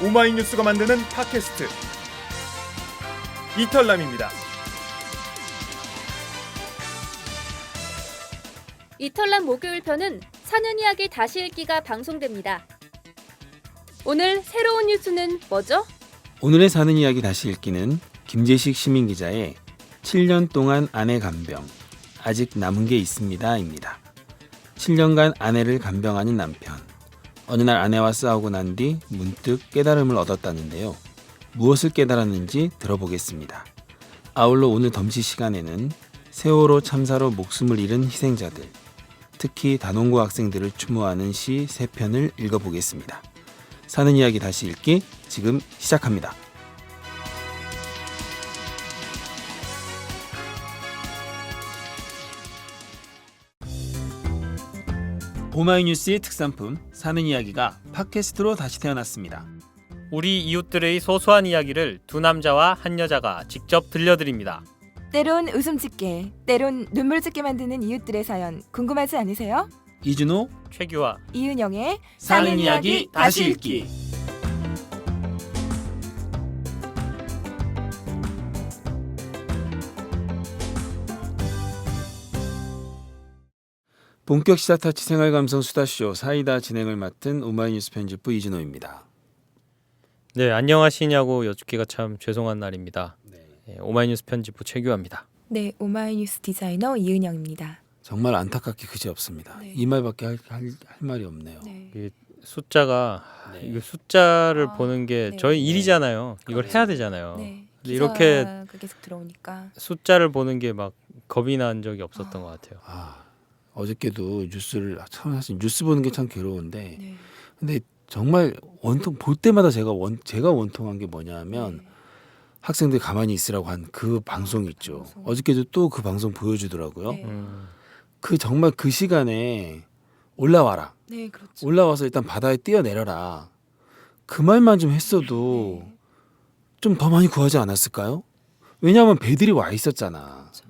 오마이뉴스가 만드는 팟캐스트 이털남입니다. 이털남 목요일 편은 사는 이야기 다시 읽기가 방송됩니다. 오늘 새로운 뉴스는 뭐죠? 오늘의 사는 이야기 다시 읽기는 김재식 시민기자의 7년 동안 아내 간병, 아직 남은 게 있습니다입니다. 7년간 아내를 간병하는 남편. 어느 날 아내와 싸우고 난 뒤 문득 깨달음을 얻었다는데요. 무엇을 깨달았는지 들어보겠습니다. 아울러 오늘 덤시 시간에는 세월호 참사로 목숨을 잃은 희생자들, 특히 단원고 학생들을 추모하는 시 3편을 읽어보겠습니다. 사는 이야기 다시 읽기 지금 시작합니다. 오마이뉴스의 특산품 사는 이야기가 팟캐스트로 다시 태어났습니다. 우리 이웃들의 소소한 이야기를 두 남자와 한 여자가 직접 들려드립니다. 때론 웃음 짓게, 때론 눈물 짓게 만드는 이웃들의 사연 궁금하지 않으세요? 이준호 최규화 이은영의 사는 이야기 다시 읽기. 본격 시사타치 생활감성 수다쇼 사이다 진행을 맡은 오마이뉴스 편집부 이준호입니다. 네, 안녕하시냐고 여쭙기가 참 죄송한 날입니다. 네, 오마이뉴스 편집부 최규화입니다. 네, 오마이뉴스 디자이너 이은영입니다. 정말 안타깝게 그지없습니다. 네. 이 말밖에 할 말이 없네요. 네. 숫자가 네. 이거 숫자를 아, 보는 게 네. 저희 일이잖아요. 이걸 그렇죠. 해야 되잖아요. 네. 근데 이렇게 기사가 계속 들어오니까. 숫자를 보는 게 막 겁이 난 적이 없었던 것 같아요. 어저께도 뉴스를 참 사실 뉴스 보는 게 참 괴로운데 네. 근데 정말 원통 볼 때마다 제가 원통한 게 뭐냐면 네. 학생들 가만히 있으라고 한 그 방송 있죠. 방송. 어저께도 또 그 방송 보여주더라고요. 네. 그 정말 그 시간에 올라와라. 네, 그렇죠. 올라와서 일단 바다에 뛰어내려라. 그 말만 좀 했어도 네. 좀 더 많이 구하지 않았을까요? 왜냐하면 배들이 와 있었잖아. 그렇죠.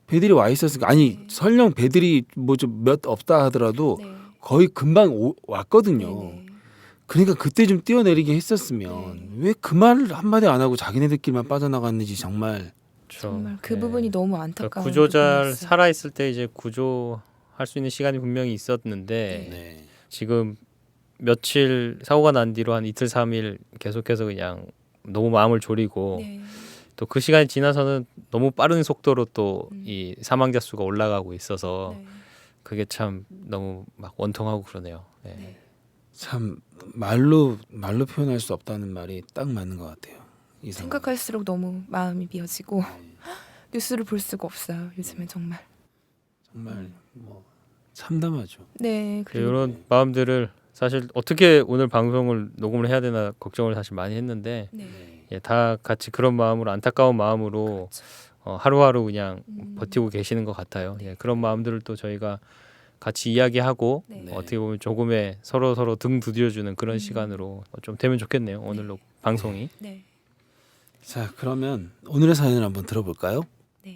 배들이 와 있었으니까 아니 네. 설령 배들이 뭐 좀 몇 없다 하더라도 네. 거의 금방 왔거든요. 네. 그러니까 그때 좀 뛰어내리게 했었으면 네. 왜 그 말을 한마디 안 하고 자기네들끼리만 빠져나갔는지 정말 그렇죠. 정말 그 네. 부분이 너무 그러니까 안타까운 구조잘 부분이었어요. 살아 있을 때 이제 구조할 수 있는 시간이 분명히 있었는데 네. 지금 며칠 사고가 난 뒤로 한 이틀 3일 계속해서 그냥 너무 마음을 졸이고 네. 또 그 시간이 지나서는 너무 빠른 속도로 또 이 음. 사망자 수가 올라가고 있어서 네. 그게 참 너무 막 원통하고 그러네요. 네. 네. 참 말로 표현할 수 없다는 말이 딱 맞는 것 같아요. 이 상황. 생각할수록 너무 마음이 미어지고 네. 뉴스를 볼 수가 없어요. 요즘에 정말. 정말 뭐 참담하죠. 네. 그리고 이런 마음들을 사실 어떻게 오늘 방송을 녹음을 해야 되나 걱정을 사실 많이 했는데 네. 예, 다 같이 그런 마음으로 안타까운 마음으로 하루하루 그냥 음. 버티고 계시는 것 같아요. 예, 그런 마음들을 또 저희가 같이 이야기하고 네. 어떻게 보면 조금의 서로 등 두드려주는 그런 시간으로 좀 되면 좋겠네요. 오늘 방송이. 네. 자 그러면 오늘의 사연을 한번 들어볼까요?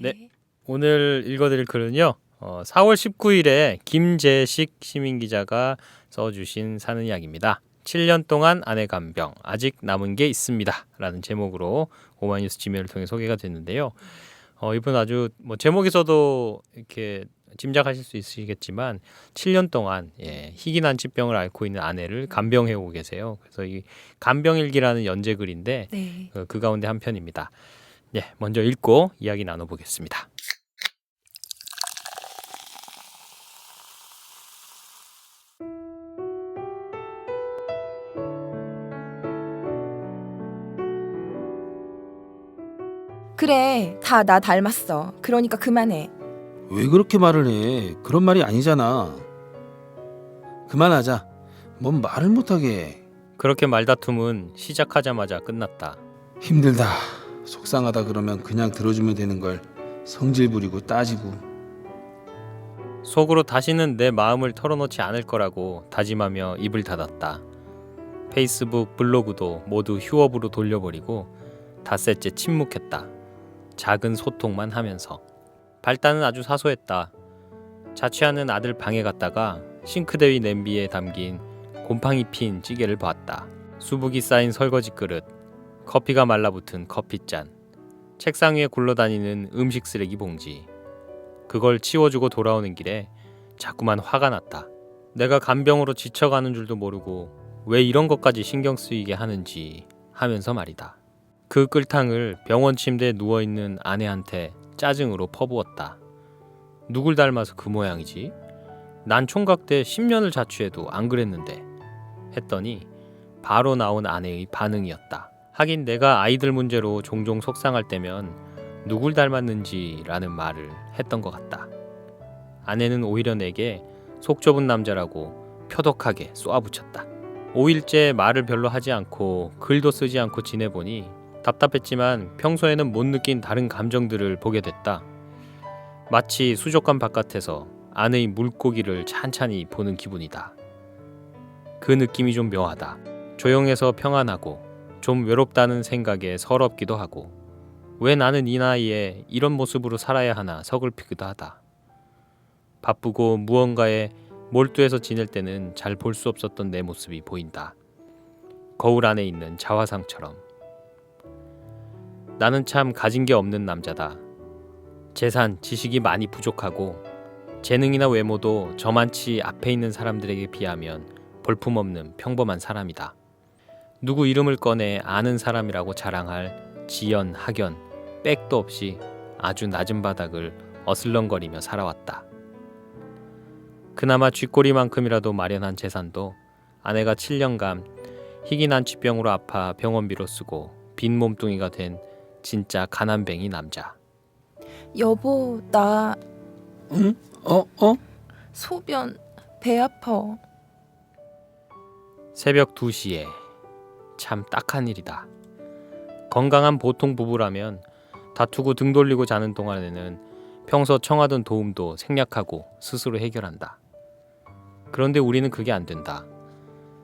네. 오늘 읽어드릴 글은요. 4월 19일에 김재식 시민기자가 써주신 사는 이야기입니다. 7년 동안 아내 간병 아직 남은 게 있습니다. 라는 제목으로 오마이뉴스 지메일을 통해 소개가 됐는데요. 이분 아주 뭐 제목에서도 이렇게 짐작하실 수 있으시겠지만 7년 동안 희귀 난치병을 앓고 있는 아내를 간병해 오고 계세요. 그래서 이 간병일기라는 연재글인데 네. 그 가운데 한 편입니다. 네, 먼저 읽고 이야기 나눠보겠습니다. 그래, 다 나 닮았어. 그러니까 그만해. 왜 그렇게 말을 해? 그런 말이 아니잖아. 그만하자. 뭔 말을 못하게 해. 그렇게 말다툼은 시작하자마자 끝났다. 힘들다. 속상하다 그러면 그냥 들어주면 되는 걸 성질 부리고 따지고. 속으로 다시는 내 마음을 털어놓지 않을 거라고 다짐하며 입을 닫았다. 페이스북, 블로그도 모두 휴업으로 돌려버리고 닷새째 침묵했다. 작은 소통만 하면서. 발단은 아주 사소했다. 자취하는 아들 방에 갔다가 싱크대 위 냄비에 담긴 곰팡이 핀 찌개를 봤다. 수북이 쌓인 설거지 그릇, 커피가 말라붙은 커피잔, 책상 위에 굴러다니는 음식 쓰레기 봉지. 그걸 치워주고 돌아오는 길에 자꾸만 화가 났다. 내가 간병으로 지쳐가는 줄도 모르고 왜 이런 것까지 신경 쓰이게 하는지 하면서 말이다. 그 끌탕을 병원 침대에 누워있는 아내한테 짜증으로 퍼부었다. 누굴 닮아서 그 모양이지? 난 총각 때 10년을 자취해도 안 그랬는데 했더니 바로 나온 아내의 반응이었다. 하긴 내가 아이들 문제로 종종 속상할 때면 누굴 닮았는지라는 말을 했던 것 같다. 아내는 오히려 내게 속 좁은 남자라고 표독하게 쏘아붙였다. 5일째 말을 별로 하지 않고 글도 쓰지 않고 지내보니 답답했지만 평소에는 못 느낀 다른 감정들을 보게 됐다. 마치 수족관 바깥에서 아내의 물고기를 찬찬히 보는 기분이다. 그 느낌이 좀 묘하다. 조용해서 평안하고 좀 외롭다는 생각에 서럽기도 하고 왜 나는 이 나이에 이런 모습으로 살아야 하나 서글프기도 하다. 바쁘고 무언가에 몰두해서 지낼 때는 잘 볼 수 없었던 내 모습이 보인다. 거울 안에 있는 자화상처럼. 나는 참 가진 게 없는 남자다. 재산, 지식이 많이 부족하고 재능이나 외모도 저만치 앞에 있는 사람들에게 비하면 볼품없는 평범한 사람이다. 누구 이름을 꺼내 아는 사람이라고 자랑할 지연, 학연, 빽도 없이 아주 낮은 바닥을 어슬렁거리며 살아왔다. 그나마 쥐꼬리만큼이라도 마련한 재산도 아내가 7년간 희귀 난치병으로 아파 병원비로 쓰고 빈 몸뚱이가 된 진짜 가난뱅이 남자. 여보, 나 응? 소변 배 아파. 새벽 2시에 참 딱한 일이다. 건강한 보통 부부라면 다투고 등 돌리고 자는 동안에는 평소 청하던 도움도 생략하고 스스로 해결한다. 그런데 우리는 그게 안 된다.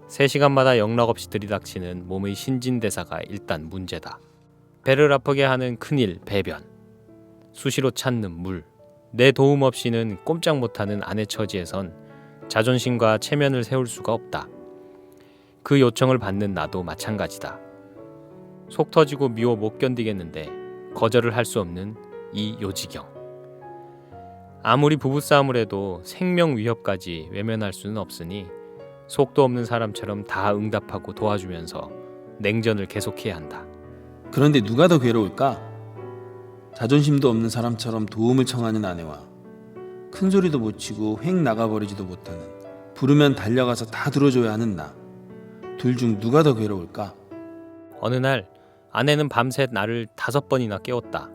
3시간마다 영락없이 들이닥치는 몸의 신진대사가 일단 문제다. 배를 아프게 하는 큰일, 배변. 수시로 찾는 물. 내 도움 없이는 꼼짝 못하는 아내 처지에선 자존심과 체면을 세울 수가 없다. 그 요청을 받는 나도 마찬가지다. 속 터지고 미워 못 견디겠는데 거절을 할 수 없는 이 요지경. 아무리 부부싸움을 해도 생명 위협까지 외면할 수는 없으니 속도 없는 사람처럼 다 응답하고 도와주면서 냉전을 계속해야 한다. 그런데 누가 더 괴로울까? 자존심도 없는 사람처럼 도움을 청하는 아내와 큰 소리도 못 치고 획 나가버리지도 못하는 부르면 달려가서 다 들어줘야 하는 나. 둘 중 누가 더 괴로울까? 어느 날 아내는 밤새 나를 5번이나 깨웠다.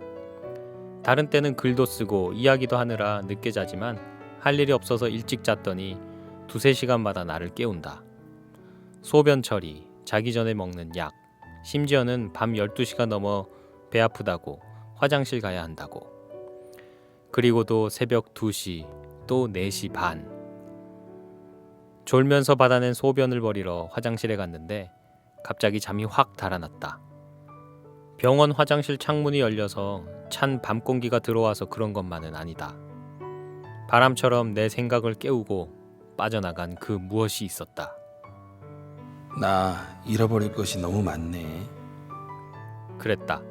다른 때는 글도 쓰고 이야기도 하느라 늦게 자지만 할 일이 없어서 일찍 잤더니 2-3시간마다 나를 깨운다. 소변 처리, 자기 전에 먹는 약, 심지어는 밤 12시가 넘어 배 아프다고 화장실 가야 한다고. 그리고도 새벽 2시, 또 4시 반. 졸면서 받아낸 소변을 버리러 화장실에 갔는데 갑자기 잠이 확 달아났다. 병원 화장실 창문이 열려서 찬 밤 공기가 들어와서 그런 것만은 아니다. 바람처럼 내 생각을 깨우고 빠져나간 그 무엇이 있었다. 나 잃어버릴 것이 너무 많네. 그랬다.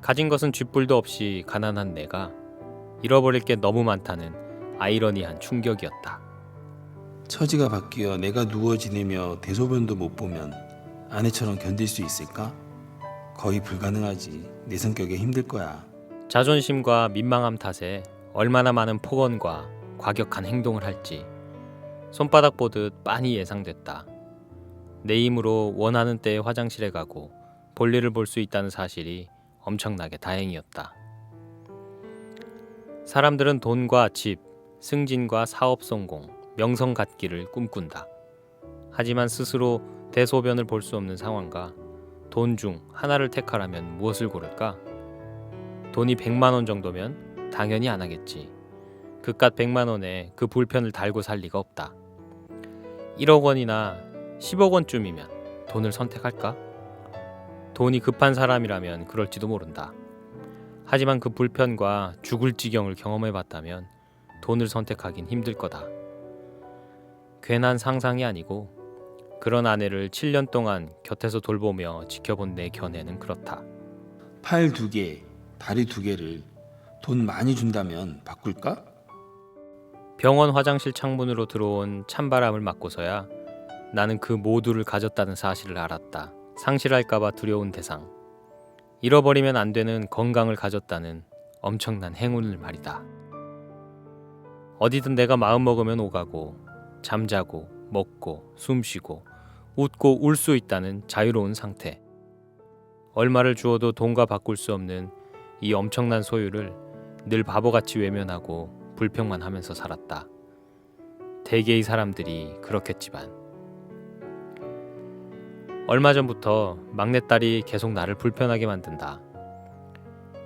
가진 것은 쥐뿔도 없이 가난한 내가 잃어버릴 게 너무 많다는 아이러니한 충격이었다. 처지가 바뀌어 내가 누워 지내며 대소변도 못 보면 아내처럼 견딜 수 있을까? 거의 불가능하지. 내 성격에 힘들 거야. 자존심과 민망함 탓에 얼마나 많은 폭언과 과격한 행동을 할지 손바닥 보듯 빤히 예상됐다. 내 힘으로 원하는 때에 화장실에 가고 볼일을 볼 수 있다는 사실이 엄청나게 다행이었다. 사람들은 돈과 집, 승진과 사업 성공, 명성 갖기를 꿈꾼다. 하지만 스스로 대소변을 볼 수 없는 상황과 돈 중 하나를 택하라면 무엇을 고를까? 돈이 100만 원 정도면 당연히 안 하겠지. 그깟 100만 원에 그 불편을 달고 살 리가 없다. 1억 원이나 10억 원쯤이면 돈을 선택할까? 돈이 급한 사람이라면 그럴지도 모른다. 하지만 그 불편과 죽을 지경을 경험해봤다면 돈을 선택하긴 힘들 거다. 괜한 상상이 아니고 그런 아내를 7년 동안 곁에서 돌보며 지켜본 내 견해는 그렇다. 팔 2개, 다리 2개를 돈 많이 준다면 바꿀까? 병원 화장실 창문으로 들어온 찬바람을 맞고서야 나는 그 모두를 가졌다는 사실을 알았다. 상실할까봐 두려운 대상. 잃어버리면 안 되는 건강을 가졌다는 엄청난 행운을 말이다. 어디든 내가 마음먹으면 오가고 잠자고 먹고 숨쉬고 웃고 울 수 있다는 자유로운 상태. 얼마를 주어도 돈과 바꿀 수 없는 이 엄청난 소유를 늘 바보같이 외면하고 불평만 하면서 살았다. 대개의 사람들이 그렇겠지만 얼마 전부터 막내딸이 계속 나를 불편하게 만든다.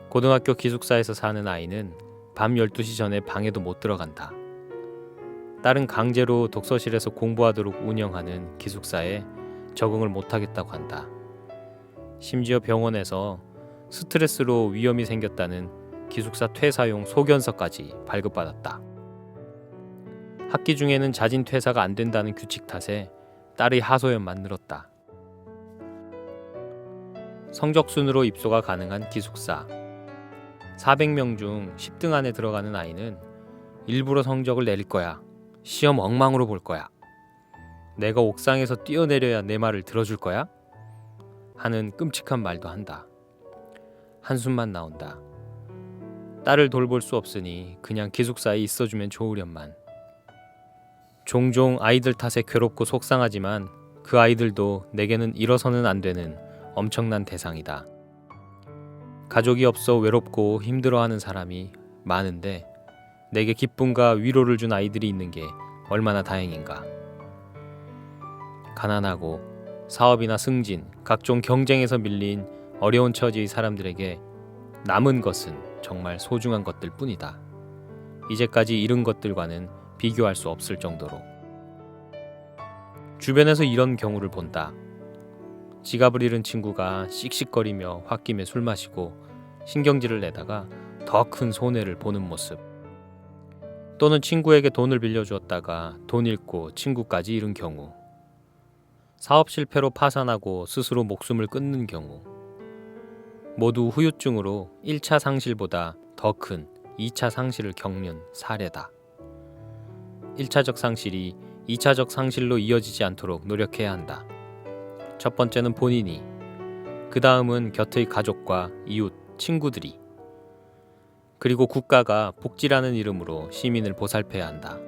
고등학교 기숙사에서 사는 아이는 밤 12시 전에 방에도 못 들어간다. 딸은 강제로 독서실에서 공부하도록 운영하는 기숙사에 적응을 못하겠다고 한다. 심지어 병원에서 스트레스로 위험이 생겼다는 기숙사 퇴사용 소견서까지 발급받았다. 학기 중에는 자진 퇴사가 안 된다는 규칙 탓에 딸의 하소연만 늘었다. 성적순으로 입소가 가능한 기숙사. 400명 중 10등 안에 들어가는 아이는 일부러 성적을 내릴 거야. 시험 엉망으로 볼 거야. 내가 옥상에서 뛰어내려야 내 말을 들어줄 거야? 하는 끔찍한 말도 한다. 한숨만 나온다. 딸을 돌볼 수 없으니 그냥 기숙사에 있어주면 좋으련만. 종종 아이들 탓에 괴롭고 속상하지만 그 아이들도 내게는 일어서는 안 되는 엄청난 대상이다. 가족이 없어 외롭고 힘들어하는 사람이 많은데 내게 기쁨과 위로를 준 아이들이 있는 게 얼마나 다행인가. 가난하고 사업이나 승진, 각종 경쟁에서 밀린 어려운 처지의 사람들에게 남은 것은 정말 소중한 것들 뿐이다. 이제까지 잃은 것들과는 비교할 수 없을 정도로. 주변에서 이런 경우를 본다. 지갑을 잃은 친구가 씩씩거리며 홧김에 술 마시고 신경질을 내다가 더 큰 손해를 보는 모습. 또는 친구에게 돈을 빌려주었다가 돈 잃고 친구까지 잃은 경우. 사업 실패로 파산하고 스스로 목숨을 끊는 경우. 모두 후유증으로 1차 상실보다 더 큰 2차 상실을 겪는 사례다. 1차적 상실이 2차적 상실로 이어지지 않도록 노력해야 한다. 첫 번째는 본인이, 그 다음은 곁의 가족과 이웃, 친구들이, 그리고 국가가 복지라는 이름으로 시민을 보살펴야 한다.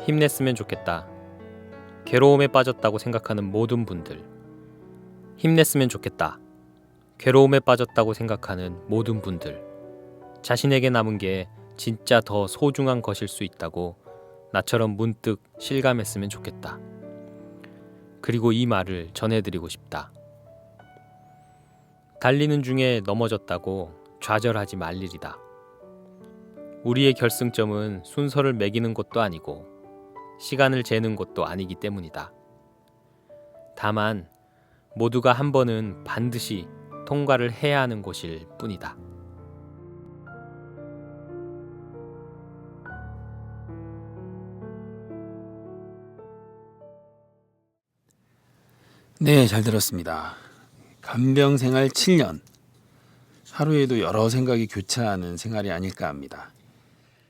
힘냈으면 좋겠다. 괴로움에 빠졌다고 생각하는 모든 분들, 힘냈으면 좋겠다. 괴로움에 빠졌다고 생각하는 모든 분들, 자신에게 남은 게 진짜 더 소중한 것일 수 있다고 나처럼 문득 실감했으면 좋겠다. 그리고 이 말을 전해드리고 싶다. 달리는 중에 넘어졌다고 좌절하지 말 일이다. 우리의 결승점은 순서를 매기는 것도 아니고 시간을 재는 것도 아니기 때문이다. 다만 모두가 한 번은 반드시 통과를 해야 하는 곳일 뿐이다. 네, 잘 들었습니다. 간병 생활 7년. 하루에도 여러 생각이 교차하는 생활이 아닐까 합니다.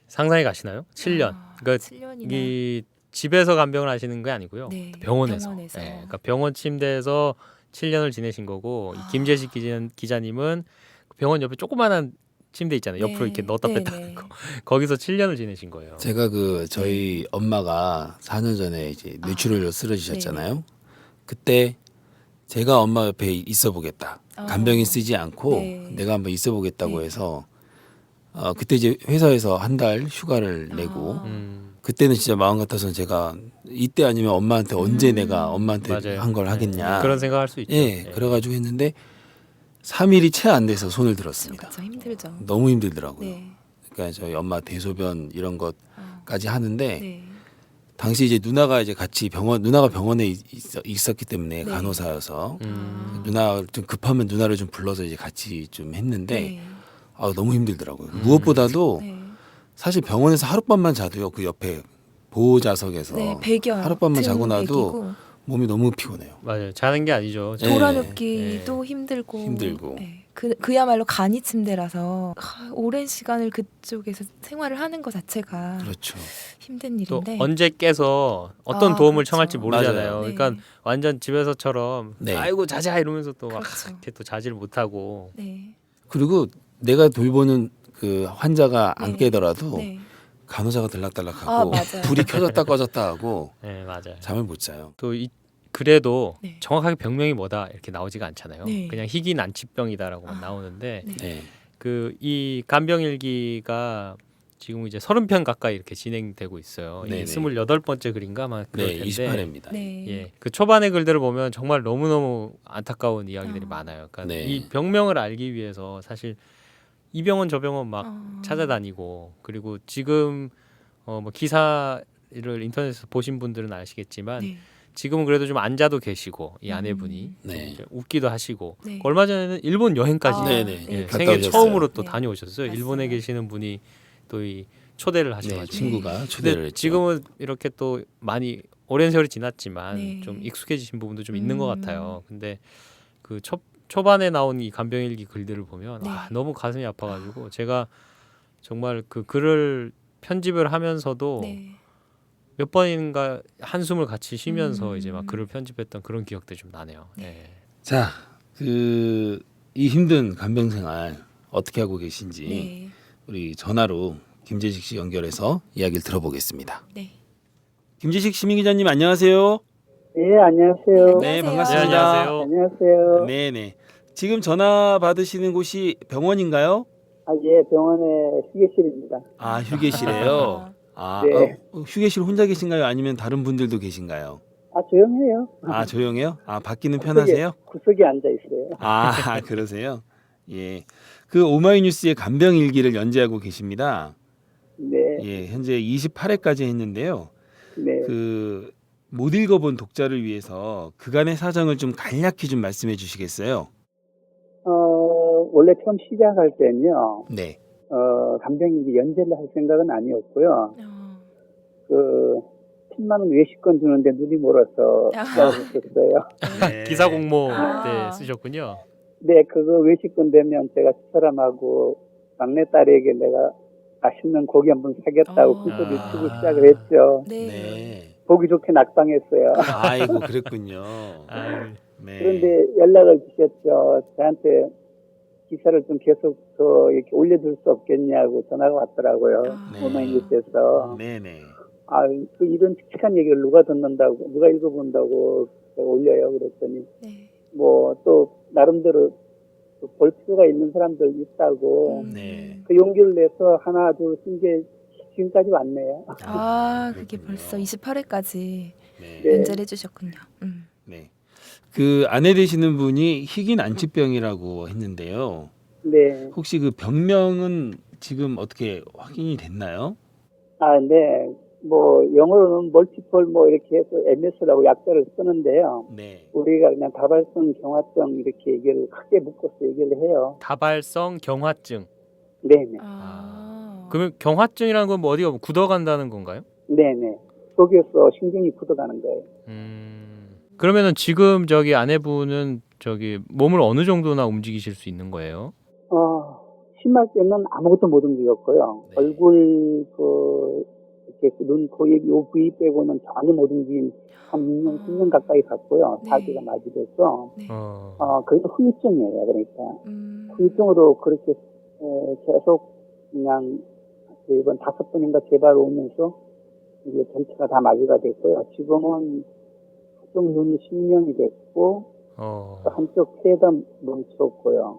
상상이 가시나요? 7년. 그러니까 7년이나. 이 집에서 간병을 하시는 게 아니고요. 네, 병원에서. 병원에서. 네, 그러니까 병원 침대에서 7년을 지내신 거고 김재식 기자님은 병원 옆에 조그마한 침대 있잖아요. 옆으로 네, 이렇게 넣었다 뺐다 네, 하는 네. 거. 거기서 7년을 지내신 거예요. 제가 저희 엄마가 4년 전에 이제 뇌출혈로 쓰러지셨잖아요. 그때 제가 엄마 옆에 있어 보겠다. 간병인 쓰지 않고 네. 내가 한번 있어 보겠다고 네. 해서 그때 이제 회사에서 한 달 휴가를 내고 그때는 진짜 마음 같아서는 제가 이때 아니면 엄마한테 언제 내가 엄마한테 맞아요. 한 걸 하겠냐. 그런 생각할 수 있죠. 예, 그래가지고 했는데 3일이 채 안 돼서 손을 들었습니다. 그렇죠. 힘들죠. 너무 힘들더라고요. 네. 그러니까 저희 엄마 대소변 이런 어. 것까지 하는데 네. 당시 이제 누나가 이제 같이 누나가 병원에 있었기 때문에 네. 간호사여서 음. 누나 좀 급하면 누나를 좀 불러서 이제 같이 좀 했는데 네. 너무 힘들더라고요. 무엇보다도 네. 사실 병원에서 하룻밤만 자도요 그 옆에 보호자석에서 네, 배경 하룻밤만 자고 나도 등백이고, 몸이 너무 피곤해요. 맞아요. 자는 게 아니죠. 네. 돌아눕기도 힘들고 힘들고. 네. 그야말로 간이 침대라서 오랜 시간을 그쪽에서 생활을 하는 것 자체가 그렇죠. 힘든 또 일인데 언제 깨서 어떤 도움을 그렇죠. 청할지 모르잖아요. 맞아요. 네. 그러니까 완전 집에서처럼 네. 아이고 자자 이러면서 또 막 그렇죠. 이렇게 또 자지를 못하고 네. 그리고 내가 돌보는 그 환자가 안 네. 깨더라도 네. 간호사가 들락달락하고 아, 맞아요. 불이 켜졌다 꺼졌다 하고 네 맞아요. 잠을 못 자요. 또 그래도 네. 정확하게 병명이 뭐다 이렇게 나오지가 않잖아요. 네. 그냥 희귀 난치병이다라고만 나오는데 네. 네. 그 이 간병일기가 지금 이제 30편 가까이 이렇게 진행되고 있어요. 네네. 이게 28번째 글인가 아마 그럴 네, 텐데 28회입니다. 네. 예, 그 초반의 글들을 보면 정말 너무너무 안타까운 이야기들이 어. 많아요. 그러니까 네. 이 병명을 알기 위해서 사실 이 병원 저 병원 막 어. 찾아다니고 그리고 지금 뭐 기사를 인터넷에서 보신 분들은 아시겠지만 네. 지금은 그래도 좀 앉아도 계시고 이 아내분이 좀 네. 이제 웃기도 하시고 네. 얼마 전에는 일본 여행까지 아, 네네. 예, 갔다 생애 오셨어요. 처음으로 또 네. 다녀오셨어요. 맞아요. 일본에 계시는 분이 또 이 초대를 네, 하셔가지고 친구가 근데 초대를 했죠. 지금은 이렇게 또 많이 오랜 세월이 지났지만 네. 좀 익숙해지신 부분도 좀 있는 것 음. 같아요. 근데 그 초반에 나온 이 간병일기 글들을 보면 네. 너무 가슴이 아파가지고 제가 정말 그 글을 편집을 하면서도 네. 몇 번인가 한숨을 같이 쉬면서 이제 막 음. 글을 편집했던 그런 기억들이 좀 나네요. 네. 자, 그 이 힘든 간병 생활 어떻게 하고 계신지 네. 우리 전화로 김재식 씨 연결해서 이야기를 들어보겠습니다. 네. 김재식 시민 기자님 안녕하세요. 예, 안녕하세요. 네, 안녕하세요. 반갑습니다. 네, 안녕하세요. 안녕하세요. 네, 네. 지금 전화 받으시는 곳이 병원인가요? 아, 예, 병원의 휴게실입니다. 아, 휴게실에요. 아, 네. 휴게실 혼자 계신가요? 아니면 다른 분들도 계신가요? 아, 조용해요. 아, 조용해요? 아, 받기는 편하세요? 구석에 앉아 있어요. 아, 그러세요? 예. 그 오마이뉴스의 간병 일기를 연재하고 계십니다. 네, 예, 현재 28회까지 했는데요. 네. 그 못 읽어본 독자를 위해서 그간의 사정을 좀 간략히 좀 말씀해 주시겠어요? 원래 처음 시작할 때는요, 네. 간병인기 연재를 할 생각은 아니었고요. 어. 그, 10만 원 외식권 주는데 눈이 멀어서 아. 시작했었어요. 기사 공모 아. 때 쓰셨군요. 네, 그거 외식권 되면 제가 집사람하고 막내딸에게 내가 맛있는 고기 한번 사겠다고 어. 큰소리를 아. 치고 시작을 했죠. 네. 네. 보기 좋게 낙방했어요. 아이고 그랬군요. 아유, 네. 그런데 연락을 주셨죠. 저한테 기사를 좀 계속 더 이렇게 올려줄 수 없겠냐고 전화가 왔더라고요. 아. 오마이뉴스에서. 네네. 아, 그 이런 칙칙한 얘기를 누가 듣는다고, 누가 읽어본다고 제가 올려요. 그랬더니, 네. 뭐, 또, 나름대로 볼 필요가 있는 사람들 있다고, 네. 그 용기를 내서 하나, 둘 쓴 게 지금까지 왔네요. 아, 그게 그렇군요. 벌써 28회까지 네. 네. 연재를 해주셨군요. 네. 그 아내 되시는 분이 희귀 난치병이라고 했는데요. 네. 혹시 그 병명은 지금 어떻게 확인이 됐나요? 아, 네. 뭐, 영어로는 멀티플 뭐 이렇게 해서 MS라고 약자를 쓰는데요. 네. 우리가 그냥 다발성 경화증 이렇게 얘기를 크게 묶어서 얘기를 해요. 다발성 경화증. 네네. 아. 그러면 경화증이라는 건 뭐 어디가 굳어간다는 건가요? 네네. 속에서 신경이 굳어가는 거예요. 그러면은 지금 저기 아내분은 저기 몸을 어느 정도나 움직이실 수 있는 거예요? 심할 때는 아무것도 못 움직였고요. 네. 얼굴, 이렇게 눈, 코, 입, 요 부위 빼고는 전혀 못 움직인 한 6년, 10년 가까이 갔고요. 네. 사지가 마비돼서. 네. 어. 그게 후유증이에요. 그러니까. 음. 후유증으로 그렇게 계속 그냥 이번 5번인가 재발 오면서 이게 전체가 다 마비가 됐고요. 지금은 한쪽 눈이 실명이 됐고 어. 또 한쪽 폐가 멈췄고요.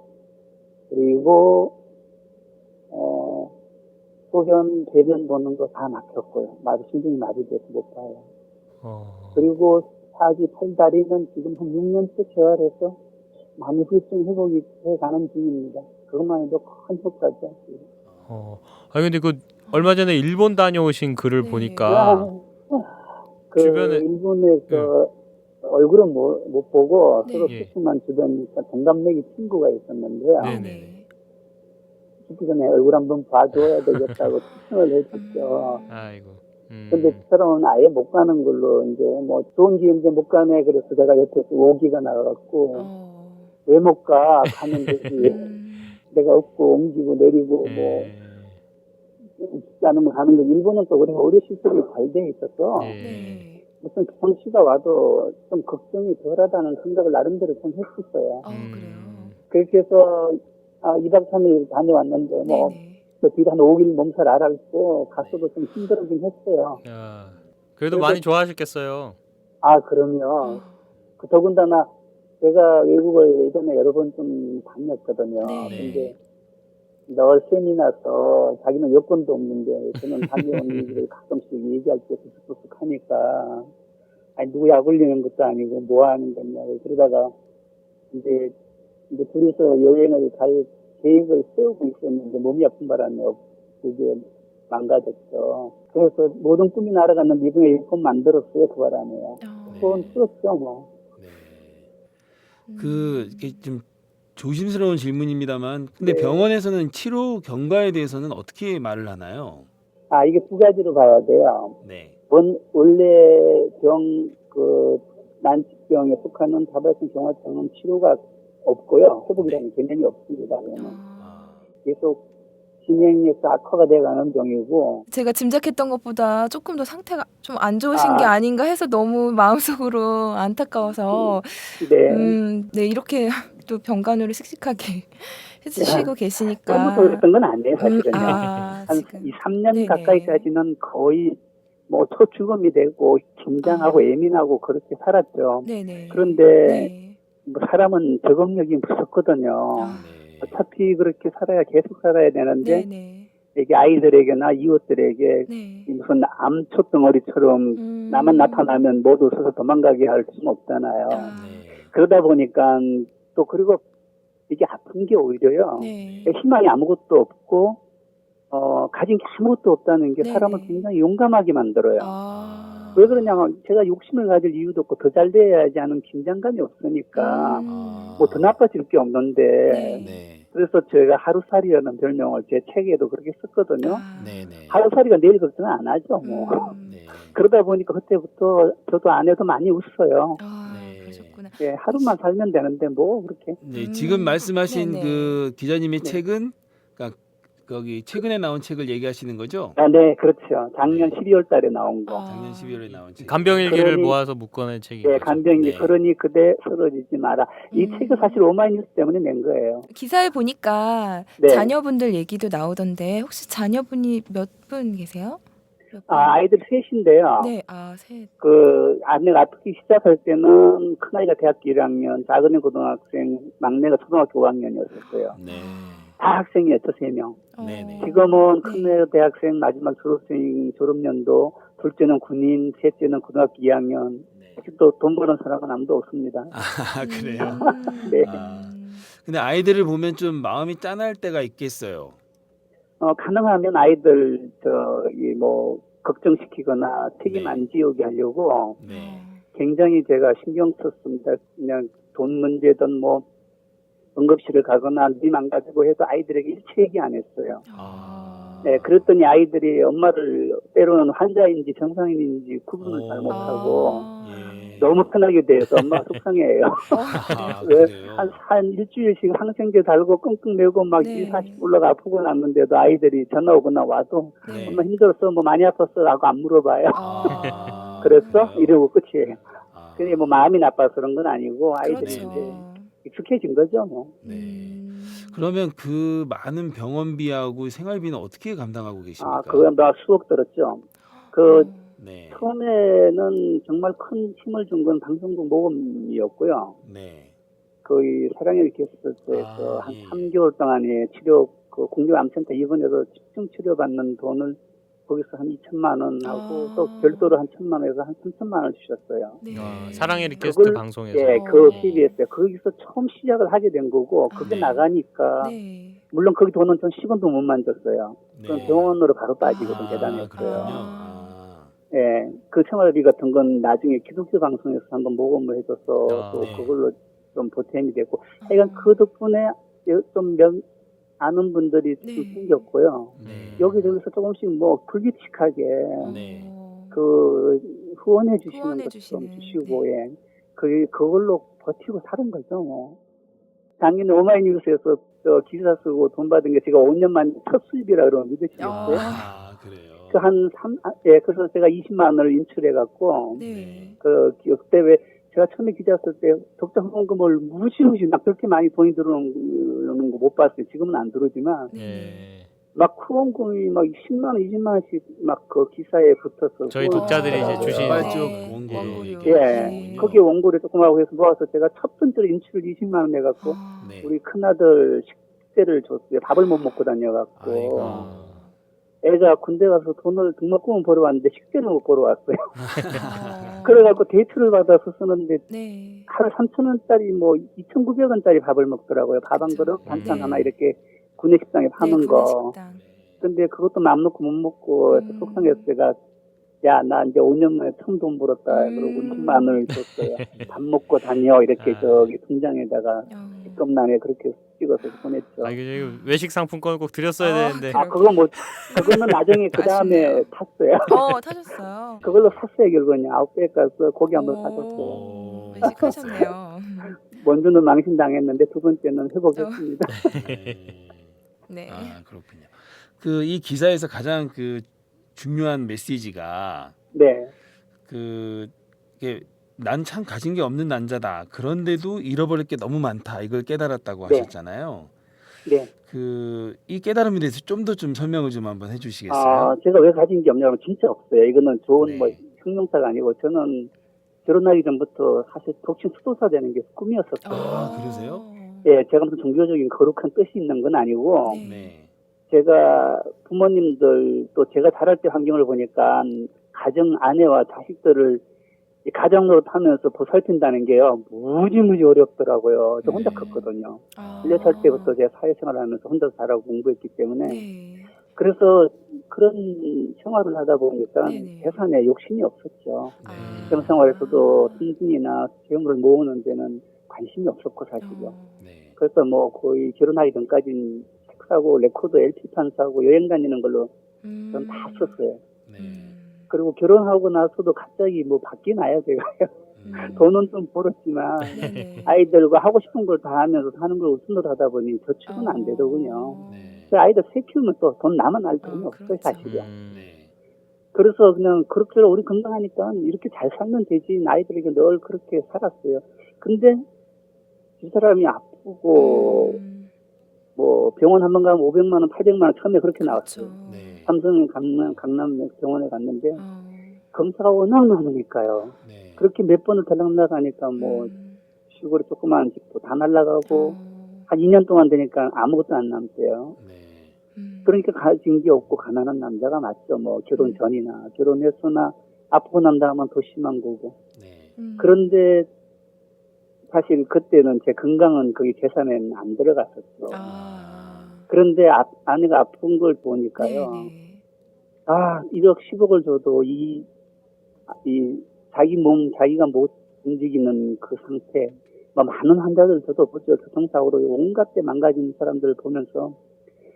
그리고 소변, 배변 보는 거 다 막혔고요. 신경이 마비돼서 못 봐요. 어. 그리고 사지, 팔다리는 지금 한 6년째 재활해서 많이 후유증 회복이 돼가는 중입니다. 그것만 해도 큰 효과죠. 어. 아니 근데 그 얼마 전에 일본 다녀오신 글을 네. 보니까 그 주변에- 일본에 얼굴은 못 보고 네. 서로 예. 수수만 주변이니까 동갑내기 친구가 있었는데요. 네네. 죽기 전에 얼굴 한번 봐줘야 되겠다고 추천을 해줬죠. 아이고. 근데 그 사람은 아예 못 가는 걸로 이제 뭐 좋은 기회 이제 못 가네 그래서 내가 옆에서 오기가 나가갖고 왜 못 가? 가면 되지. 내가 없고 옮기고 내리고 뭐 죽지 않으면 가는 거. 일본은 또 우리가 의료 시설이 잘 돼 있어서 네. 무슨 병시가 와도 좀 걱정이 덜하다는 생각을 나름대로 좀 했었어요. 그래요. 그렇게 해서 2박 3일 다녀왔는데 뭐 네네. 그 뒤로 한 5일 몸살 앓았고 갔어도 좀 힘들어긴 했어요. 야, 그래도 그래서- 많이 좋아하셨겠어요. 그럼요. 그 더군다나 제가 외국을 예전에 여러 번 좀 다녔거든요. 네. 근데 널 세미나서 자기는 여권도 없는데 저는 다녀온 일을 가끔씩 얘기할 때 부스부스 하니까 아니 누구 약 올리는 것도 아니고 뭐 하는 거냐고 그러다가 이제 둘이서 여행을 갈 계획을 세우고 있었는데 몸이 아픈 바람에 그게 망가졌죠. 그래서 모든 꿈이 날아갔는데 이번에 일본 만들었어요. 그 바람에요. 그건 풀었죠 뭐. 이게 좀 조심스러운 질문입니다만, 근데 네. 병원에서는 치료 경과에 대해서는 어떻게 말을 하나요? 이게 두 가지로 봐야 돼요. 네. 원래 난치병에 속하는 다발성 경화증은 치료가 없고요. 회복이라는 개념이 없습니다. 그러면 계속 진행해서 악화가 돼가는 병이고. 제가 짐작했던 것보다 조금 더 상태가 좀 안 좋으신 게 아닌가 해서 너무 마음속으로 안타까워서 네. 네 이렇게 또 병간호를 씩씩하게 해주시고 계시니까 처음부터 그랬던 건 아니에요, 사실은요. 한 지금 2, 3년 네네. 가까이까지는 거의 뭐 초주검이 되고 긴장하고 예민하고 그렇게 살았죠. 네네. 그런데 네. 뭐 사람은 적응력이 무섭거든요. 어차피 그렇게 살아야 계속 살아야 되는데 네네. 이게 아이들에게나 이웃들에게 네. 무슨 암초덩어리처럼 나만 나타나면 모두 서서 도망가게 할 수는 없잖아요. 그러다 보니까 또 그리고 이게 아픈 게 오히려요. 네. 희망이 아무것도 없고 가진 게 아무것도 없다는 게 네네. 사람을 굉장히 용감하게 만들어요. 아. 왜 그러냐면 제가 욕심을 가질 이유도 없고 더 잘 돼야지 하는 긴장감이 없으니까 뭐 더 나빠질 게 없는데 네. 그래서 제가 하루살이라는 별명을 제 책에도 그렇게 썼거든요. 네네. 하루살이가 내일 걱정은 안 하죠. 뭐. 네. 그러다 보니까 그때부터 저도 아내도 많이 웃어요. 네. 그러셨구나. 예, 하루만 살면 되는데 뭐 그렇게. 네, 지금 말씀하신 네네. 그 기자님의 네. 책은 그러니까 거기 최근에 나온 책을 얘기하시는 거죠? 네, 그렇죠. 작년 12월 달에 나온 거. 작년 12월에 나온 책. 간병일기를 그러니- 모아서 묶어낸 책인 예, 거죠. 간병이 네. 그러니 그대 쓰러지지 마라. 이 책은 사실 오마이뉴스 때문에 낸 거예요. 기사에 보니까 네. 자녀분들 얘기도 나오던데 혹시 자녀분이 몇 분 계세요? 몇 분? 아이들 셋인데요. 네, 셋. 아내가 아프기 시작할 때는 큰아이가 대학교 1학년, 작은애 고등학생, 막내가 초등학교 5학년이었어요. 네. 다 학생이었죠, 3명. 네네. 지금은 큰애 대학생 마지막 졸업생 졸업년도, 둘째는 군인, 셋째는 고등학교 2학년. 아직도 돈 버는 사람은 아무도 없습니다. 그래요. 네. 근데 아이들을 보면 좀 마음이 짠할 때가 있겠어요. 가능하면 아이들 걱정시키거나 책임 네. 안 지우게 하려고 네. 굉장히 제가 신경 썼습니다. 그냥 돈 문제든 뭐 응급실을 가거나 님 안 가지고 해도 아이들에게 일체 얘기 안 했어요. 네, 그랬더니 아이들이 엄마를 때로는 환자인지 정상인인지 구분을 잘 못하고 예. 너무 편하게 돼서 엄마가 속상해요. 왜 그래요? 한 일주일씩 항생제 달고 끙끙 매고 막 네. 40 올라가 아프고 났는데도 아이들이 전화 오거나 와도 네. 엄마 힘들었어 뭐 많이 아팠어 라고 안 물어봐요. 아, 그랬어? 그래요? 이러고 끝이에요. 아, 근데 뭐 마음이 나빠서 그런 건 아니고 아이들이 그렇죠. 이제 익숙해진 거죠 뭐. 네. 그러면 그 많은 병원비하고 생활비는 어떻게 감당하고 계십니까? 그건 나 수억 들었죠. 네. 처음에는 정말 큰 힘을 준 건 방송국 모금이었고요. 네. 거의 사랑의 게스트에서 한 예. 3개월 동안에 국립암센터 입원해서 집중 치료받는 돈을 거기서 한 2천만 원 하고 또 별도로 한 1천만 원에서 한 3천만 원 주셨어요. 네. 사랑의 리퀘스트 그걸- 방송에서. 예, 그 KBS에 거기서 처음 시작을 하게 된 거고 그게 네. 나가니까 네. 물론 거기 돈은 전 10원도 못 만졌어요. 그건 네. 병원으로 바로 빠지거든 계단했어요. 그렇군요. 예, 그 생활비 같은 건 나중에 기독교 방송에서 한번 모금을 해줘서 또 네. 그걸로 좀 보탬이 되고 하여간 그 덕분에 좀 아는 분들이 좀 네. 생겼고요. 네. 여기저기서 조금씩 뭐 불규칙하게 네. 그 후원해 주시는 후원해 것도 좀 주시는, 주시고 예. 그걸로 버티고 사는 거죠 뭐. 작년에 오마이뉴스에서 저 기사 쓰고 돈 받은 게 제가 5년 만에 첫 수입이라 그러면 믿으시겠어요? 아, 그래요. 그 한 3, 예, 그래서 제가 20만 원을 인출해갖고, 네. 그때 왜, 제가 처음에 기자 쓸 때, 독자 후원금을 무시무시 막 그렇게 많이 돈이 들어오는 거 못 봤어요. 지금은 안 들어오지만, 예. 막 후원금이 막 10만 원, 20만 원씩 막 그 기사에 붙어서. 저희 후원- 독자들이 이제 주신 자발적 네. 원고료. 원고료. 예, 네. 거기에 원고를 조금 하고 해서 모아서 제가 첫 번째로 인출 20만 원 내갖고, 아, 네. 우리 큰아들 식대를 줬어요. 밥을 못 먹고 다녀갖고. 아이고. 애가 군대 가서 돈을 등록금은 벌어왔는데 식대는 못 벌어왔어요. 아. 그래갖고 데이트를 받아서 쓰는데 네. 하루 3,000원짜리 뭐 2,900원짜리 밥을 먹더라고요. 밥 한 그쵸. 그릇, 반찬 네. 하나 이렇게 구내 식당에 파는 네, 거. 구내식당. 근데 그것도 맘 놓고 못 먹고 속상해서 제가 야, 나 이제 5년 만에 처음 돈 벌었다. 그러고 20만 원을 줬어요. 밥 먹고 다녀. 이렇게 아. 저기 통장에다가 어. 뒷검란에 그렇게 찍어서 보냈죠. 아, 이게 외식 상품권 꼭 드렸어야 아, 되는데. 아, 그거는 나중에 그 다음에 아쉽네요. 탔어요. 타셨어요. 그걸로 샀어요, 결국은. 아웃백 가서 고기 한번 오. 사줬어요. 외식하셨네요. 먼저는 망신당했는데 두 번째는 회복했습니다. 네. 아, 그렇군요. 그 이 기사에서 가장 그 중요한 메시지가 네. 난 참 가진 게 없는 남자다. 그런데도 잃어버릴 게 너무 많다. 이걸 깨달았다고 네. 하셨잖아요. 네. 이 깨달음에 대해서 좀 더 좀 설명을 좀 한번 해주시겠어요? 아, 제가 왜 가진 게 없냐면 진짜 없어요. 이거는 좋은 네. 뭐 형용사가 아니고 저는 결혼하기 전부터 사실 독신 수도사 되는 게 꿈이었었어요. 아, 그러세요? 예, 제가 무슨 종교적인 거룩한 뜻이 있는 건 아니고 네. 네. 제가 부모님들 또 제가 자랄 때 환경을 보니까 가정 아내와 자식들을 이 가정으로 타면서 보살핀다는 게요 무지무지 어렵더라고요. 저 혼자 네. 컸거든요. 아. 16살 때부터 제가 사회생활을 하면서 혼자 잘하고 공부했기 때문에 네. 그래서 그런 생활을 하다 보니까 네네. 재산에 욕심이 없었죠. 네. 일상생활에서도 승진이나 재물을 모으는 데는 관심이 없었고 사실요. 네. 그래서 뭐 거의 결혼하기 전까지는 책 사고 레코드 LP판 사고 여행 다니는 걸로 전 다 썼어요. 네. 그리고 결혼하고 나서도 갑자기 뭐 바뀌나요 제가. 돈은 좀 벌었지만 네네. 아이들과 하고 싶은 걸 다 하면서 사는 걸 우선으로 하다 보니 저축은 안 되더군요. 네. 그 아이들 새 키우면 또 돈 남아날 돈이 아, 없어요 그렇죠. 사실요. 네. 그래서 그냥 그렇게 우리 건강하니까 이렇게 잘 살면 되지. 아이들에게 늘 그렇게 살았어요. 근데 이 사람이 아프고 뭐 병원 한 번 가면 500만 원, 800만 원 처음에 그렇게 나왔어요. 그렇죠. 네. 삼성 강남 병원에 갔는데 어. 검사가 워낙 많으니까요. 네. 그렇게 몇 번을 달랑 나가니까 뭐 시골에 조그마한 집도 다 날라가고 한 2년 동안 되니까 아무것도 안 남대요. 네. 그러니까 가진 게 없고 가난한 남자가 맞죠. 뭐 결혼 전이나 결혼했으나 아프고 난 다음은 더 심한 거고. 네. 그런데 사실 그때는 제 건강은 거기 계산에는 안 들어갔었죠. 그런데 아내가 아픈 걸 보니까요. 네네. 아, 1억 10억을 줘도 이 자기 몸, 자기가 못 움직이는 그 상태, 뭐 많은 환자들 저도 보죠. 교통사고로 온갖 데 망가진 사람들을 보면서,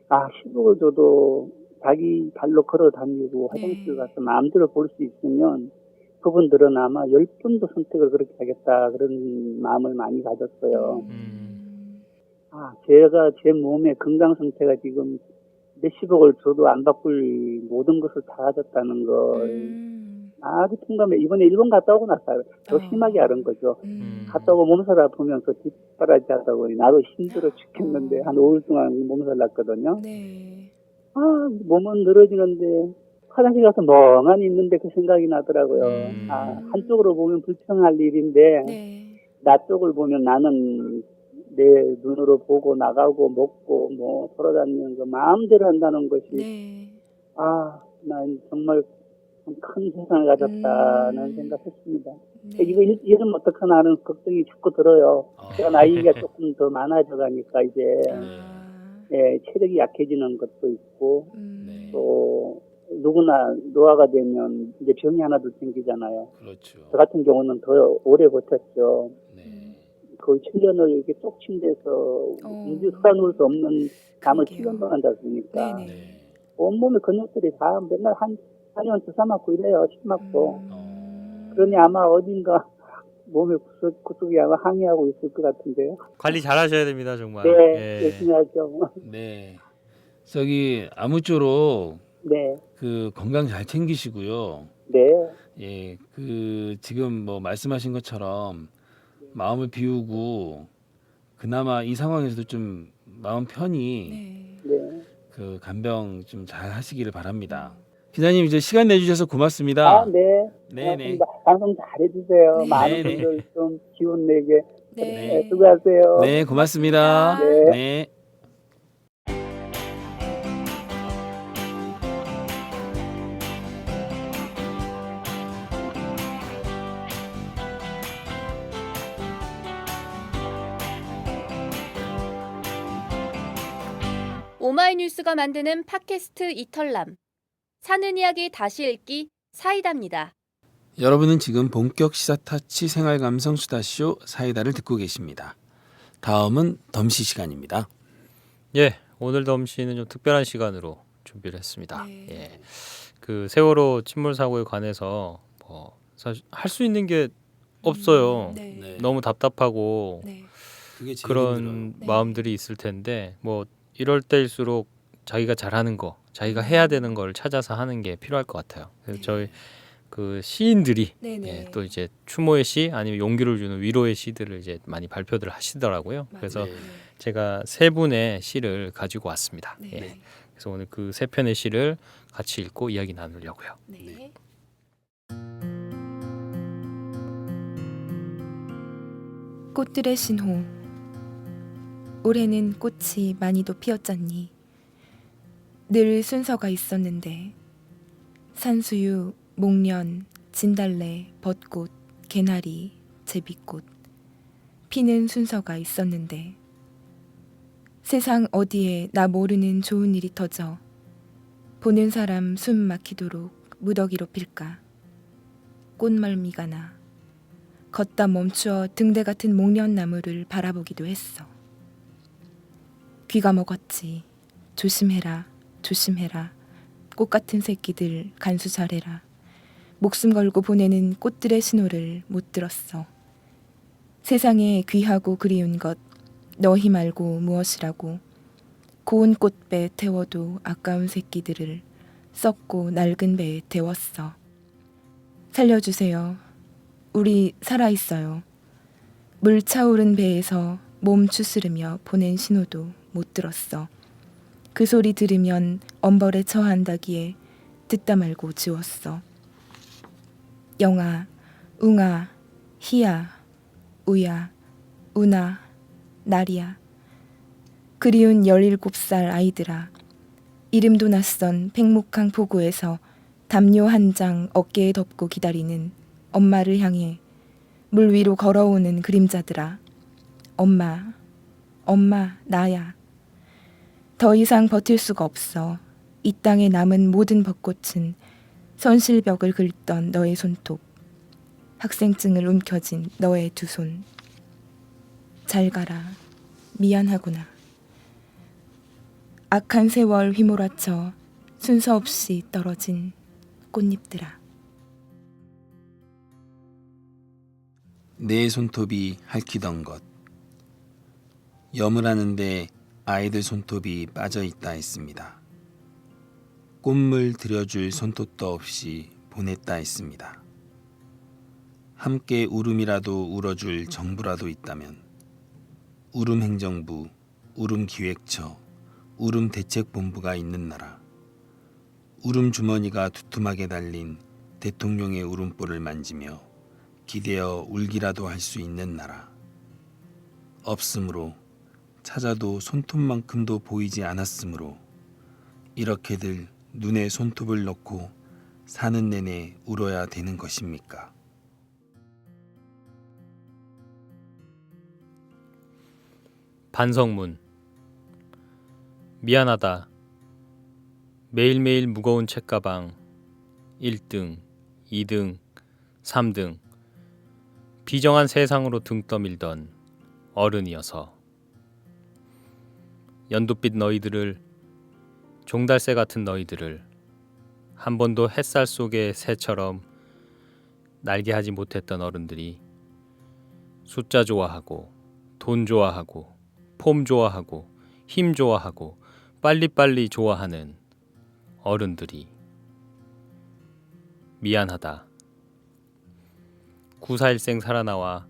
아, 10억을 줘도 자기 발로 걸어 다니고 화장실 가서 마음대로 볼 수 있으면 그분들은 아마 10분도 선택을 그렇게 하겠다. 그런 마음을 많이 가졌어요. 아, 제가 제 몸의 건강 상태가 지금 몇십억을 줘도 안 바꿀 모든 것을 다 가졌다는 걸 아주 통감해. 이번에 일본 갔다 오고 나서 더 심하게 알은 거죠. 갔다 오고 몸살 아프면서 뒷바라지 하다 보니 나도 힘들어 죽겠는데 한 5일 동안 몸살 났거든요. 네. 아, 몸은 늘어지는데 화장실 가서 멍하니 있는데 그 생각이 나더라고요. 아, 한쪽으로 보면 불평할 일인데 네. 나 쪽을 보면 나는 내 눈으로 보고 나가고 먹고 뭐 돌아다니는 거 마음대로 한다는 것이 네. 아, 난 정말 큰 세상을 가졌다는 생각했습니다. 네. 이거 이러면 어떡하나 하는 걱정이 자꾸 들어요. 제가 나이가 조금 더 많아져 가니까 이제 예, 체력이 약해지는 것도 있고 또 누구나 노화가 되면 이제 병이 하나도 생기잖아요. 그렇죠. 저 같은 경우는 더 오래 버텼죠. 네. 거의 7년을 이렇게 쏙 침대에서 살아놓을 수 없는 잠을 그러게요. 7년 동안 잤으니까 네네. 네. 온몸의 근육들이 다 맨날 한 아니면 주사 맞고 이래요. 침 맞고. 음. 그러니 아마 어딘가 몸의 구석이 아마 항의하고 있을 것 같은데요. 관리 잘 하셔야 됩니다, 정말. 네, 예. 열심히 하죠. 네. 저기 아무쪼록 네, 그 건강 잘 챙기시고요. 네, 예, 그 지금 뭐 말씀하신 것처럼 마음을 비우고 그나마 이 상황에서도 좀 마음 편히 네. 네. 그 간병 좀 잘 하시기를 바랍니다. 기자님 이제 시간 내주셔서 고맙습니다. 아, 네. 네네. 고맙습니다. 방송 잘해주세요. 네. 많은 네네. 분들 좀 기운 내게. 네. 수고하세요. 네, 고맙습니다. 네. 네. 오마이뉴스가 만드는 팟캐스트 이털남. 사는 이야기 다시 읽기 사이다입니다. 여러분은 지금 본격 시사 타치 생활 감성 수다쇼 사이다를 듣고 계십니다. 다음은 덤시 시간입니다. 예, 오늘 덤씨는 좀 특별한 시간으로 준비를 했습니다. 네. 예, 그 세월호 침몰 사고에 관해서 뭐 사실 할 수 있는 게 없어요. 네. 네. 너무 답답하고 네. 그게 제일 그런 힘들어요. 네. 마음들이 있을 텐데 뭐 이럴 때일수록 자기가 잘하는 거, 자기가 해야 되는 걸 찾아서 하는 게 필요할 것 같아요. 그래서 네. 저희 그 시인들이 네네. 예, 또 이제 추모의 시 아니면 용기를 주는 위로의 시들을 이제 많이 발표들 하시더라고요. 그래서 네. 제가 세 분의 시를 가지고 왔습니다. 네. 예. 그래서 오늘 그 세 편의 시를 같이 읽고 이야기 나누려고요. 네. 꽃들의 신호. 올해는 꽃이 많이도 피었잖니. 늘 순서가 있었는데 산수유, 목련, 진달래, 벚꽃, 개나리, 제비꽃 피는 순서가 있었는데 세상 어디에 나 모르는 좋은 일이 터져 보는 사람 숨 막히도록 무더기로 필까. 꽃말미가 나 걷다 멈추어 등대 같은 목련나무를 바라보기도 했어. 귀가 먹었지. 조심해라, 조심해라. 꽃 같은 새끼들 간수 잘해라. 목숨 걸고 보내는 꽃들의 신호를 못 들었어. 세상에 귀하고 그리운 것 너희 말고 무엇이라고. 고운 꽃배 태워도 아까운 새끼들을 썩고 낡은 배에 태웠어. 살려주세요. 우리 살아있어요. 물 차오른 배에서 몸 추스르며 보낸 신호도 못 들었어. 그 소리 들으면 엄벌에 처한다기에 듣다 말고 지웠어. 영아, 웅아, 희야, 우야, 우나, 나리야. 그리운 17살 아이들아. 이름도 낯선 팽목항 포구에서 담요 한 장 어깨에 덮고 기다리는 엄마를 향해 물 위로 걸어오는 그림자들아. 엄마, 엄마, 나야. 더 이상 버틸 수가 없어. 이 땅에 남은 모든 벚꽃은 선실벽을 긁던 너의 손톱, 학생증을 움켜쥔 너의 두 손. 잘 가라. 미안하구나. 악한 세월 휘몰아쳐 순서 없이 떨어진 꽃잎들아. 내 손톱이 핥히던 것. 염을 하는데 아이들 손톱이 빠져 있다 했습니다. 꽃물 들여줄 손톱도 없이 보냈다 했습니다. 함께 울음이라도 울어줄 정부라도 있다면 울음행정부, 울음기획처, 울음대책본부가 있는 나라, 울음주머니가 두툼하게 달린 대통령의 울음볼을 만지며 기대어 울기라도 할 수 있는 나라. 없으므로 찾아도 손톱만큼도 보이지 않았으므로 이렇게들 눈에 손톱을 넣고 사는 내내 울어야 되는 것입니까? 반성문. 미안하다. 매일매일 무거운 책가방 1등, 2등, 3등 비정한 세상으로 등 떠밀던 어른이어서 연두빛 너희들을, 종달새 같은 너희들을 한 번도 햇살 속의 새처럼 날개하지 못했던 어른들이 숫자 좋아하고 돈 좋아하고 폼 좋아하고 힘 좋아하고 빨리빨리 좋아하는 어른들이 미안하다. 9.4일생 살아나와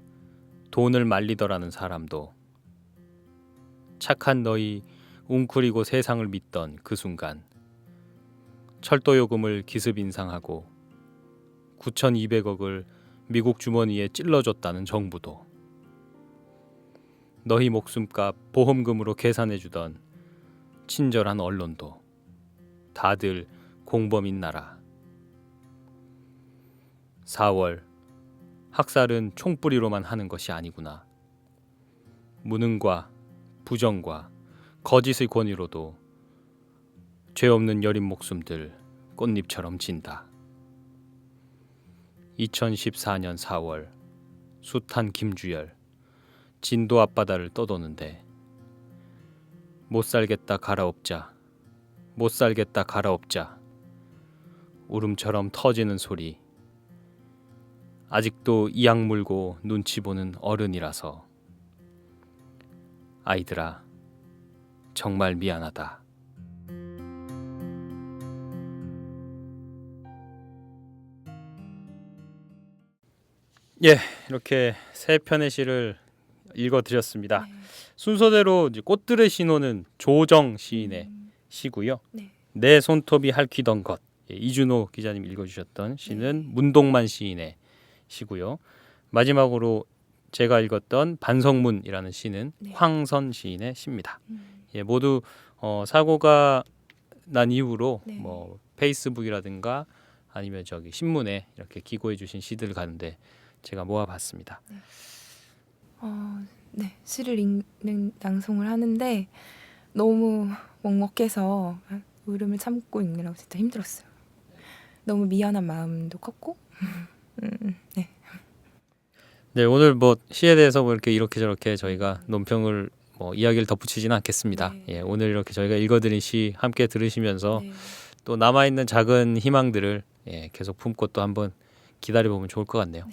돈을 말리더라는 사람도 착한 너희 웅크리고 세상을 믿던 그 순간 철도 요금을 기습 인상하고 9,200억을 미국 주머니에 찔러줬다는 정부도 너희 목숨값 보험금으로 계산해주던 친절한 언론도 다들 공범인 나라. 4월 학살은 총뿌리로만 하는 것이 아니구나. 무능과 부정과 거짓의 권위로도 죄 없는 여린 목숨들 꽃잎처럼 진다. 2014년 4월 숱한 김주열 진도 앞바다를 떠도는데 못 살겠다 갈아엎자 못 살겠다 갈아엎자 울음처럼 터지는 소리. 아직도 이악 물고 눈치 보는 어른이라서 아이들아 정말 미안하다. 예, 이렇게 세 편의 시를 읽어드렸습니다. 네. 순서대로 이제 꽃들의 신호는 조정 시인의 시고요. 네. 내 손톱이 핥히던 것, 예, 이준호 기자님 읽어주셨던 시는 문동만 시인의 시고요. 마지막으로 제가 읽었던 반성문이라는 시는 네. 황선 시인의 시입니다. 예, 모두 사고가 난 이후로 네. 뭐 페이스북이라든가 아니면 저기 신문에 이렇게 기고해 주신 시들을 가는데 제가 모아봤습니다. 네, 시를 읽는 낭송을 하는데 너무 먹먹해서 울음을 참고 읽느라고 진짜 힘들었어요. 너무 미안한 마음도 컸고. 네. 네, 오늘 뭐 시에 대해서 뭐 이렇게 저렇게 저희가 논평을 뭐 이야기를 덧붙이지는 않겠습니다. 네. 예, 오늘 이렇게 저희가 읽어드린 시 함께 들으시면서 네. 또 남아 있는 작은 희망들을 예, 계속 품고 또 한번 기다려 보면 좋을 것 같네요.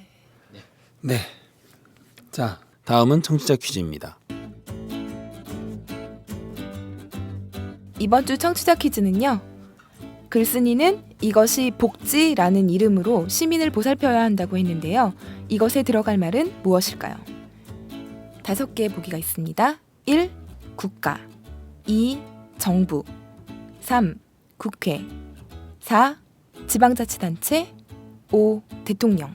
네. 자, 다음은 청취자 퀴즈입니다. 이번 주 청취자 퀴즈는요. 글쓴이는 이것이 복지라는 이름으로 시민을 보살펴야 한다고 했는데요. 이것에 들어갈 말은 무엇일까요? 5개의 보기가 있습니다. 1. 국가 2. 정부 3. 국회 4. 지방자치단체 5. 대통령.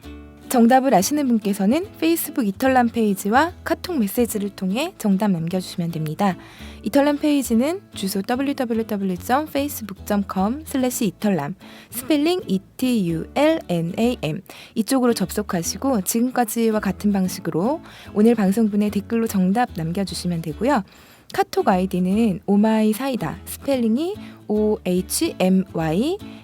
정답을 아시는 분께서는 페이스북 이털남 페이지와 카톡 메시지를 통해 정답 남겨주시면 됩니다. 이털남 페이지는 주소 www.facebook.com/이털남 스펠링 ETULNAM 이쪽으로 접속하시고 지금까지와 같은 방식으로 오늘 방송분에 댓글로 정답 남겨주시면 되고요. 카톡 아이디는 오마이사이다 스펠링이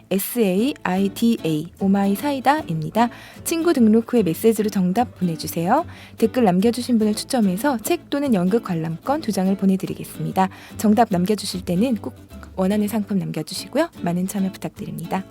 OHMYSAIDA 오마이사이다입니다. 친구 등록 후에 메시지로 정답 보내주세요. 댓글 남겨주신 분을 추첨해서 책 또는 연극 관람권 2장을 보내드리겠습니다. 정답 남겨주실 때는 꼭 원하는 상품 남겨주시고요. 많은 참여 부탁드립니다.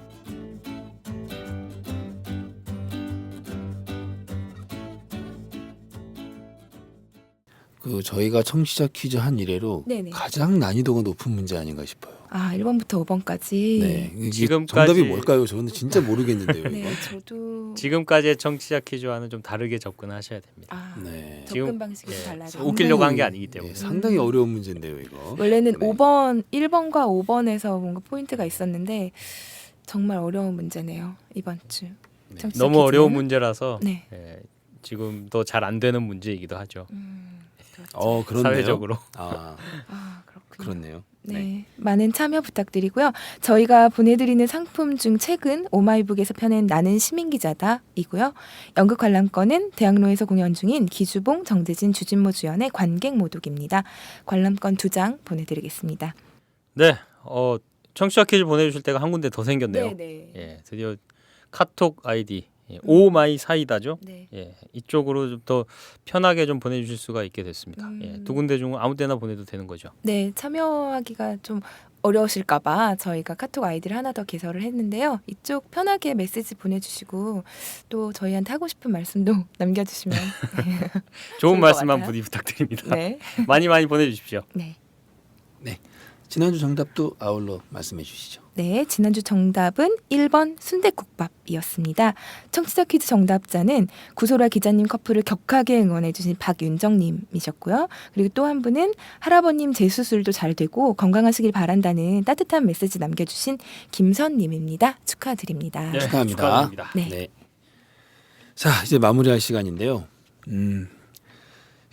저희가 청취자 퀴즈 한 이래로 네네. 가장 난이도가 높은 문제 아닌가 싶어요. 1번부터 5번까지. 네, 이게 지금까지- 정답이 뭘까요? 저는 진짜 모르겠는데요. 네, 이거. 저도. 지금까지의 청취자 퀴즈와는 좀 다르게 접근하셔야 됩니다. 네. 접근 지금- 방식이 예, 달라요. 웃기려고 한 게 아니기 때문에. 상당히 어려운 문제인데요, 이거. 원래는 네. 1번과 5번에서 뭔가 포인트가 있었는데 정말 어려운 문제네요. 이번 주. 청취자 너무 어려운 퀴즈는. 문제라서 네. 예, 지금도 잘 안 되는 문제이기도 하죠. 그렇죠. 그렇네요. 사회적으로. 그렇군요. 그렇네요. 네, 많은 참여 부탁드리고요. 저희가 보내드리는 상품 중 책은 오마이북에서 펴낸 나는 시민기자다이고요. 연극 관람권은 대학로에서 공연 중인 기주봉, 정재진, 주진모 주연의 관객 모독입니다. 관람권 2장 보내드리겠습니다. 네, 청취자 퀴즈 보내주실 때가 한 군데 더 생겼네요. 네. 예, 드디어 카톡 아이디 오마이사이다죠. 네. 예, 이쪽으로 좀 더 편하게 좀 보내주실 수가 있게 됐습니다. 예, 2군데 중 아무 데나 보내도 되는 거죠. 네, 참여하기가 좀 어려우실까봐 저희가 카톡 아이디를 하나 더 개설을 했는데요. 이쪽 편하게 메시지 보내주시고 또 저희한테 하고 싶은 말씀도 남겨주시면 좋을 좋은 것 말씀만 같아요. 부디 부탁드립니다. 네. 많이 보내주십시오. 네. 지난주 정답도 아울러 말씀해 주시죠. 네, 지난주 정답은 1번 순댓국밥이었습니다. 청취자 퀴즈 정답자는 구소라 기자님 커플을 격하게 응원해주신 박윤정님이셨고요. 그리고 또 한 분은 할아버님 재수술도 잘 되고 건강하시길 바란다는 따뜻한 메시지 남겨주신 김선님입니다. 축하드립니다. 네, 축하합니다. 축하드립니다. 네. 자, 이제 마무리할 시간인데요.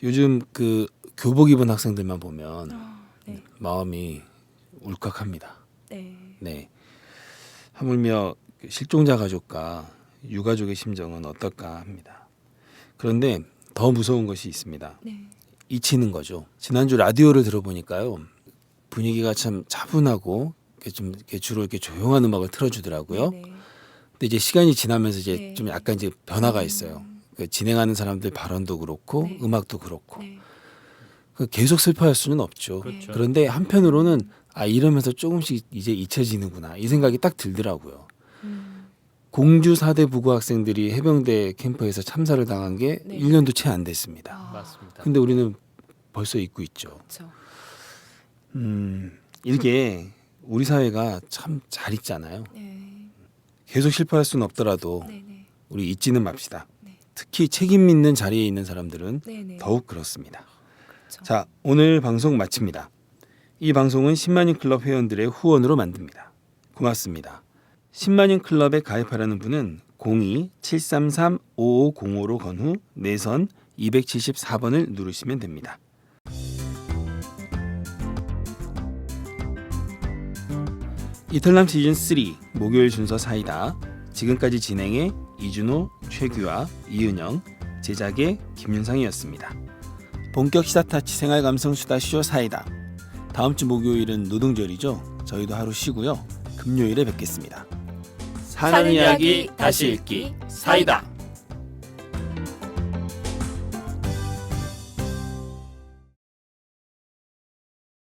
요즘 그 교복 입은 학생들만 보면 네. 마음이 울컥합니다. 네. 네. 하물며 실종자 가족과 유가족의 심정은 어떨까 합니다. 그런데 더 무서운 것이 있습니다. 네. 잊히는 거죠. 지난주 라디오를 들어보니까요. 분위기가 참 차분하고 좀 이렇게 주로 이렇게 조용한 음악을 틀어주더라고요. 네. 근데 이제 시간이 지나면서 이제 네. 좀 약간 이제 변화가 있어요. 그 진행하는 사람들 발언도 그렇고 네. 음악도 그렇고 네. 계속 슬퍼할 수는 없죠. 그렇죠. 그런데 한편으로는 이러면서 조금씩 이제 잊혀지는구나 이 생각이 딱 들더라고요. 공주 4대 부고 학생들이 해병대 캠프에서 참사를 당한 게 네. 1년도 채 안 됐습니다. 맞습니다. 근데 우리는 벌써 잊고 있죠. 그렇죠. 이게 우리 사회가 참 잘 있잖아요. 네. 계속 실패할 수는 없더라도 네. 네. 우리 잊지는 맙시다. 네. 특히 책임 있는 자리에 있는 사람들은 네. 네. 더욱 그렇습니다. 그렇죠. 자, 오늘 방송 마칩니다. 이 방송은 10만인 클럽 회원들의 후원으로 만듭니다. 고맙습니다. 10만인 클럽에 가입하려는 분은 02-733-5505로 건 후 내선 274번을 누르시면 됩니다. 이탈남 시즌3 목요일 순서 사이다. 지금까지 진행의 이준호, 최규화, 이은영, 제작의 김윤상이었습니다. 본격 시사타치 생활감성 수다쇼 사이다. 다음 주 목요일은 노동절이죠. 저희도 하루 쉬고요. 금요일에 뵙겠습니다. 사는 이야기 다시 읽기 사이다.